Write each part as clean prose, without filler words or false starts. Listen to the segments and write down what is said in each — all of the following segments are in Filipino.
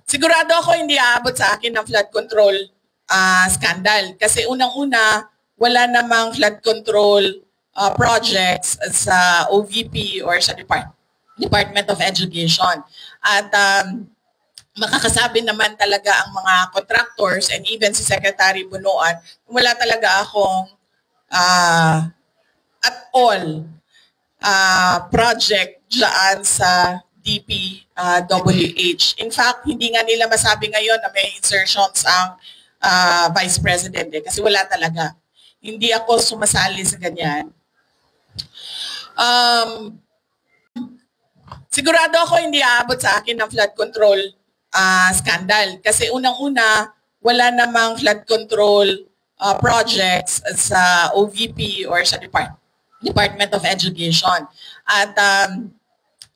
Sigurado ako hindi aabot sa akin ng flood control scandal. Kasi unang-una, wala namang flood control projects sa OVP or sa Department of Education. At makakasabi naman talaga ang mga contractors and even si Secretary Bunuan, wala talaga akong at all project dyan sa DPWH. In fact, hindi nga nila masabi ngayon na may insertions ang Vice President kasi wala talaga. Hindi ako sumasali sa ganyan. Sigurado ako hindi aabot sa akin ng flood control scandal. Kasi unang-una, wala namang flood control projects sa OVP or sa Department of Education. At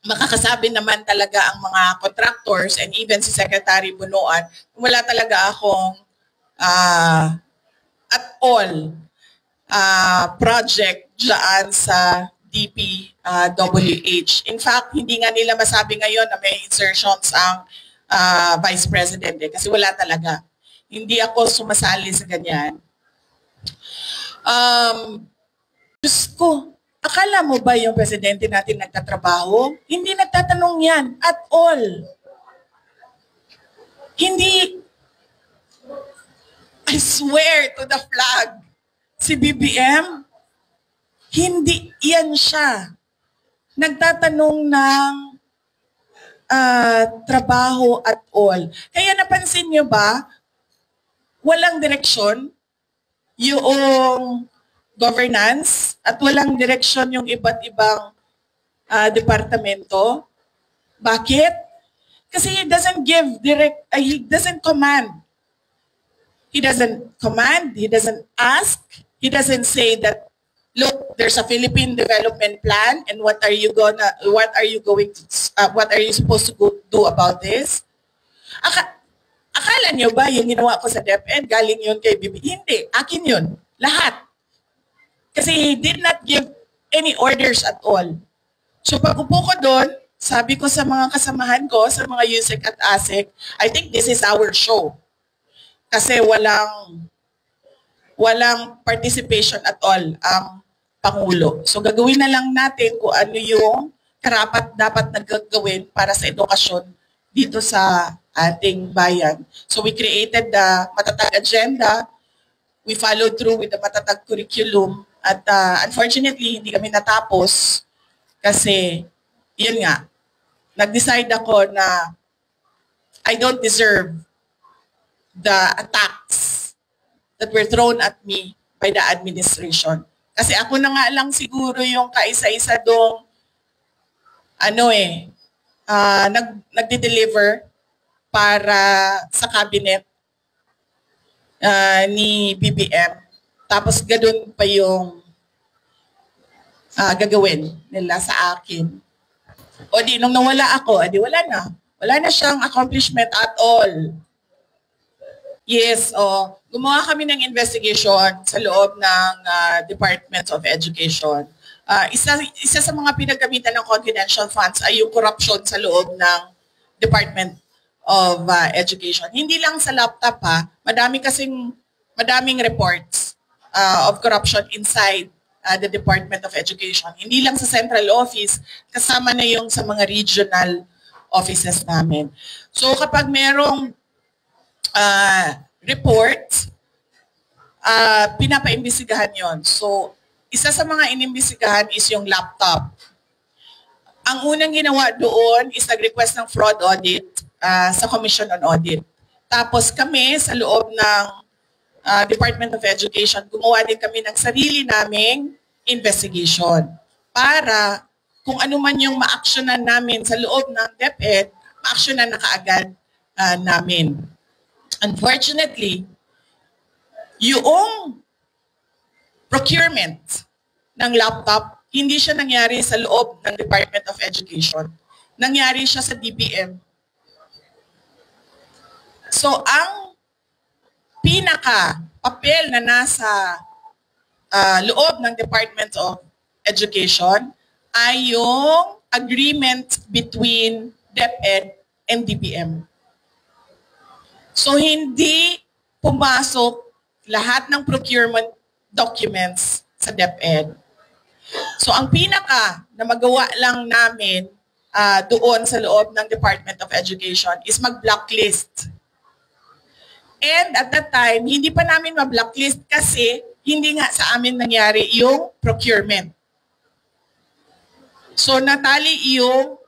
makakasabi naman talaga ang mga contractors and even si Secretary Bunuan, wala talaga akong at all project dyan sa DPWH. In fact, hindi nga nila masabi ngayon na may insertions ang Vice President kasi wala talaga. Hindi ako sumasali sa ganyan. Diyos ko, akala mo ba yung presidente natin nagtatrabaho? Hindi nagtatanong yan at all. Hindi, I swear to the flag, si BBM, hindi yan siya. Nagtatanong ng trabaho at all. Kaya napansin nyo ba, walang direksyon yung governance at walang direksyon yung iba't ibang departamento. Bakit? Kasi he doesn't give direct, he doesn't command. He doesn't command, he doesn't ask, he doesn't say that, look, there's a Philippine development plan and what are you supposed to do about this? Akala niyo ba yung ginawa ko sa DepEd, galing yun kay Bibi? Hindi, akin yun. Lahat. Kasi he did not give any orders at all. So pag upo ko doon, sabi ko sa mga kasamahan ko, sa mga USEC at ASEC, I think this is our show. Kasi walang participation at all ang Pangulo. So gagawin na lang natin kung ano yung karapat dapat nagagawin para sa edukasyon dito sa ating bayan. So we created the Matatag Agenda. We followed through with the Matatag Curriculum. At unfortunately, hindi kami natapos kasi, yun nga, nag-decide ako na I don't deserve the attacks that were thrown at me by the administration. Kasi ako na nga lang siguro yung kaisa-isa dong nagde-deliver para sa cabinet ni BBM. Tapos ganun pa yung gagawin nila sa akin. O di, nung nawala ako, di wala na. Wala na siyang accomplishment at all. Yes, gumawa kami ng investigation sa loob ng Department of Education. Isa sa mga pinagamitan ng confidential funds ay yung corruption sa loob ng Department of Education. Hindi lang sa laptop madaming reports of corruption inside the Department of Education. Hindi lang sa central office, kasama na yung sa mga regional offices namin. So kapag merong report, pinapaimbestigahan yon. So, isa sa mga inimbestigahan is yung laptop. Ang unang ginawa doon is nag-request ng fraud audit sa Commission on Audit. Tapos kami sa loob ng Department of Education, gumawa din kami ng sarili naming investigation para kung ano man yung ma-actionan namin sa loob ng DepEd, ma-actionan na kaagad namin. Unfortunately, yung procurement ng laptop, hindi siya nangyari sa loob ng Department of Education. Nangyari siya sa DBM. So, ang pinaka-papel na nasa loob ng Department of Education ay yung agreement between DepEd and DBM. So hindi pumasok lahat ng procurement documents sa DepEd. So ang pinaka na magawa lang namin doon sa loob ng Department of Education is mag-blacklist. And at that time, hindi pa namin ma-blacklist kasi hindi nga sa amin nangyari yung procurement. So natali yung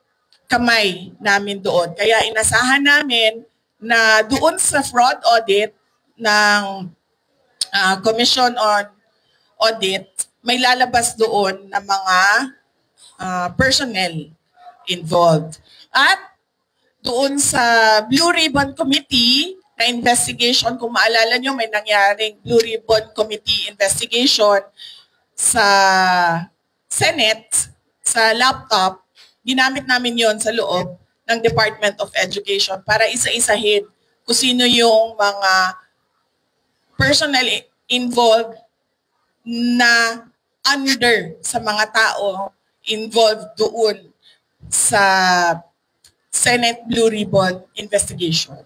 kamay namin doon. Kaya inasahan namin na doon sa fraud audit ng Commission on Audit, may lalabas doon na mga personnel involved. At doon sa Blue Ribbon Committee na investigation, kung maalala nyo, may nangyaring Blue Ribbon Committee investigation sa Senate, sa laptop, ginamit namin yon sa loob ng Department of Education para isa-isahin kung sino yung mga personnel involved na under sa mga tao involved doon sa Senate Blue Ribbon investigation.